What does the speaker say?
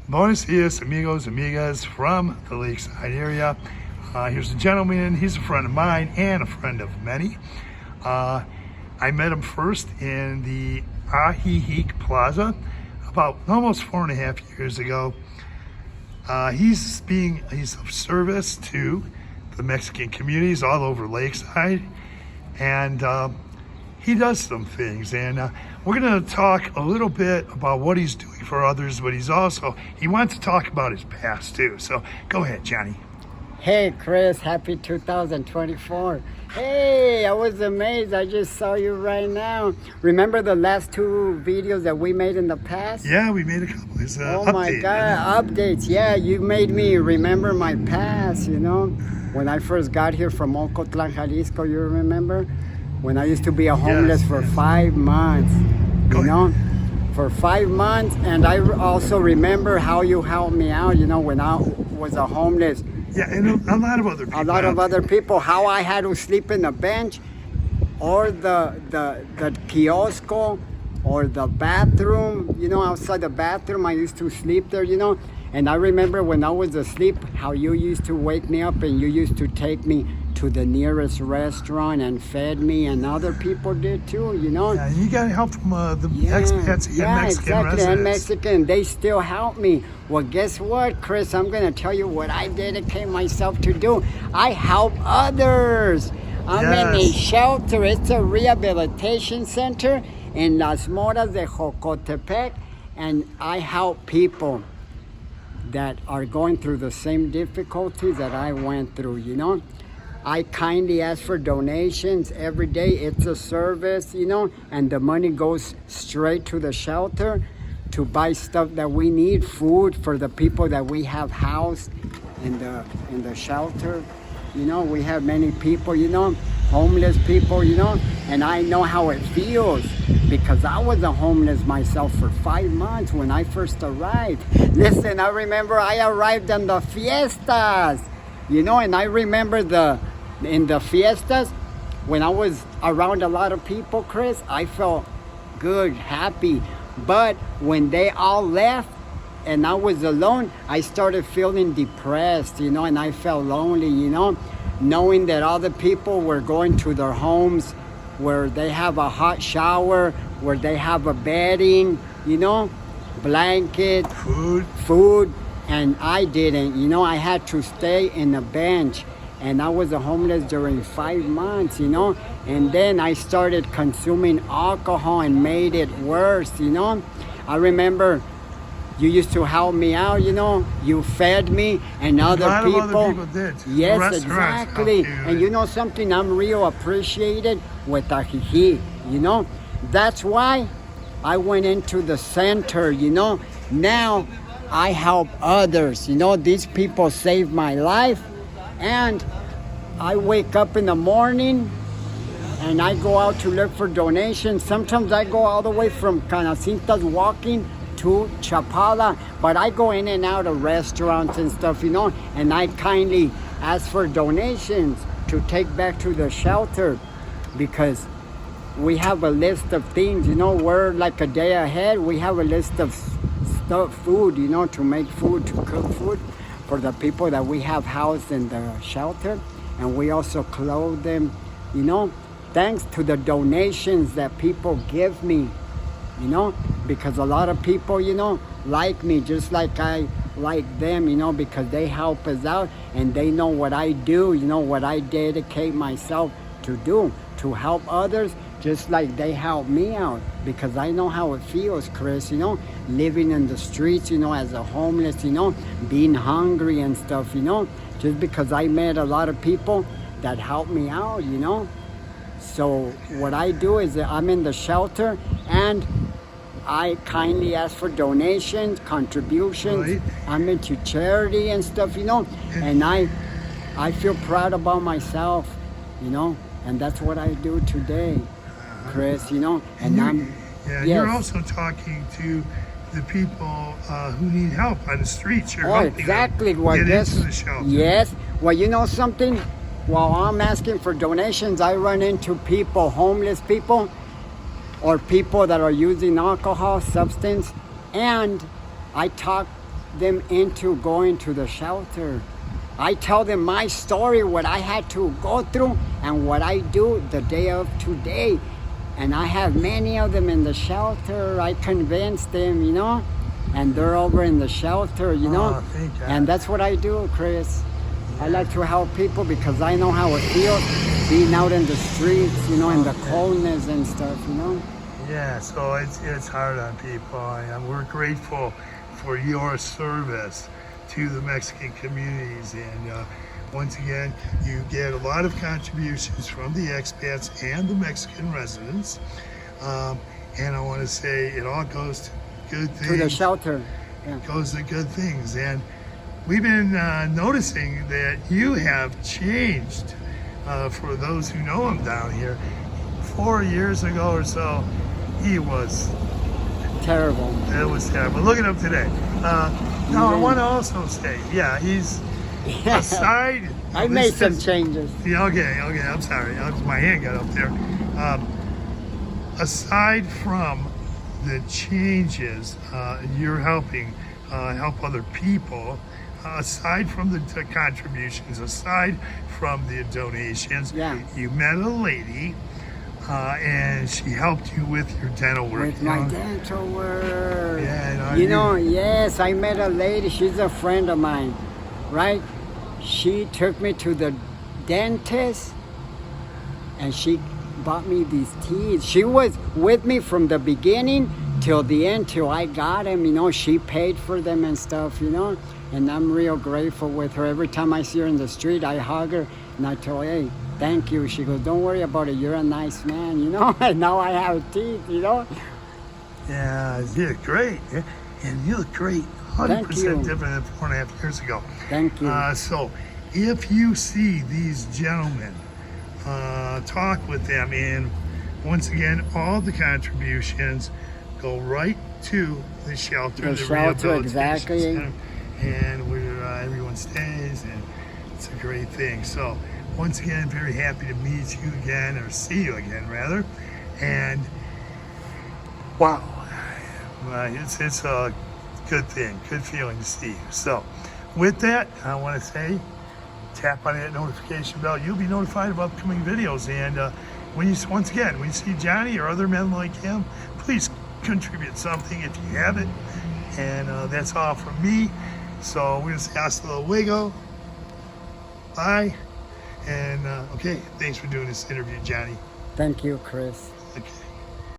Buenos dias, amigos, amigas from the Lakeside area. Here's a gentleman. He's a friend of mine and a friend of many. I met him first in the Ajijic Plaza about almost 4.5 years ago. He's of service to the Mexican communities all over Lakeside, and he does some things, and we're going to talk a little bit about what he's doing for others, but he wants to talk about his past too. So go ahead, Johnny. Hey Chris, happy 2024. Hey, I was amazed. I just saw you right now. Remember the last 2 videos that we made in the past? Yeah, we made a couple. It's oh update, my God, updates. Yeah, you made me remember my past, When I first got here from Ocotlan, Jalisco, you remember? When I used to be a homeless for 5 months, for 5 months. And I also remember how you helped me out, when I was a homeless. Yeah, and a lot of other people. A lot of other people, how I had to sleep in the bench or the kiosco or the bathroom, outside the bathroom. I used to sleep there, And I remember when I was asleep, how you used to wake me up and you used to take me to the nearest restaurant and fed me, and other people did too, Yeah, you got help from the expats and Mexican residents. And Mexican, they still help me. Well, guess what, Chris? I'm going to tell you what I dedicate myself to do. I help others. I'm in a shelter. It's a rehabilitation center in Las Moras de Jocotepec, and I help people that are going through the same difficulties that I went through, I kindly ask for donations every day. It's a service, and the money goes straight to the shelter to buy stuff that we need, food for the people that we have housed in the shelter. We have many people, homeless people, and I know how it feels because I was a homeless myself for 5 months when I first arrived. Listen, I remember I arrived on the fiestas, and I remember in the fiestas, when I was around a lot of people, Chris, I felt good, happy. But when they all left and I was alone, I started feeling depressed, and I felt lonely, knowing that other people were going to their homes where they have a hot shower, where they have a bedding, blanket, food, and I didn't, I had to stay in a bench. And I was a homeless during 5 months, and then I started consuming alcohol and made it worse, I remember you used to help me out, you fed me and other people. A lot of other people did. Yes, exactly. And something, I'm real appreciated with Ajijic, That's why I went into the center, Now I help others, These people saved my life. And I wake up in the morning and I go out to look for donations. Sometimes I go all the way from Canacintas walking to Chapala, but I go in and out of restaurants and stuff, and I kindly ask for donations to take back to the shelter because we have a list of things, we're like a day ahead. We have a list of food, to make food, to cook food for the people that we have housed in the shelter, and we also clothe them, thanks to the donations that people give me, because a lot of people, like me just like I like them, because they help us out and they know what I do, what I dedicate myself to do, to help others just like they help me out, because I know how it feels, Chris, living in the streets, as a homeless, being hungry and stuff, just because I met a lot of people that helped me out, So what I do is that I'm in the shelter and I kindly ask for donations, contributions. Right. I'm into charity and stuff, and I feel proud about myself, and that's what I do today, Chris, and you're also talking to the people who need help on the streets. You're helping exactly. them Well, get into the shelter. Yes. Well, something? While I'm asking for donations, I run into people, homeless people, or people that are using alcohol, substance, and I talk them into going to the shelter. I tell them my story, what I had to go through, and what I do the day of today. And I have many of them in the shelter. I convince them, you know, and they're over in the shelter, you know. Thank God. And that's what I do, Chris. I like to help people because I know how it feels being out in the streets, you know, in the coldness and stuff, you know. Yeah, so it's hard on people, and we're grateful for your service to the Mexican communities. And once again, you get a lot of contributions from the expats and the Mexican residents. And I want to say it all goes to good things. To the shelter. Yeah. It goes to good things. And we've been noticing that you have changed for those who know him down here. 4 years ago or so, he was terrible. It was terrible. Look at him today. Now, I want to also say, yeah, he's aside. I made some changes. Yeah, okay, I'm sorry. My hand got up there. Aside from the changes, you're helping help other people. Aside from the contributions, aside from the donations, you met a lady. And she helped you with your dental work. With my dental work. Yeah, you know, yes, I met a lady. She's a friend of mine, right? She took me to the dentist, and she bought me these teeth. She was with me from the beginning till the end, till I got them. You know, she paid for them and stuff, you know. And I'm real grateful with her. Every time I see her in the street, I hug her, and I tell her, hey, thank you. She goes, don't worry about it. You're a nice man, you know. And now I have teeth, you know. Yeah, you look great. And you look great. 100% different than 4.5 years ago. Thank you. So if you see these gentlemen, talk with them. And once again, all the contributions go right to the shelter. The shelter, exactly. Center, and where everyone stays. And it's a great thing. So once again, very happy to meet you again, or see you again, rather. And wow, it's a good thing, good feeling to see you. So with that, I want to say, tap on that notification bell. You'll be notified of upcoming videos. And when you see Johnny or other men like him, please contribute something if you have it. And that's all from me. So we're going to say hasta luego. Bye. And okay, thanks for doing this interview, Johnny. Thank you, Chris. Okay.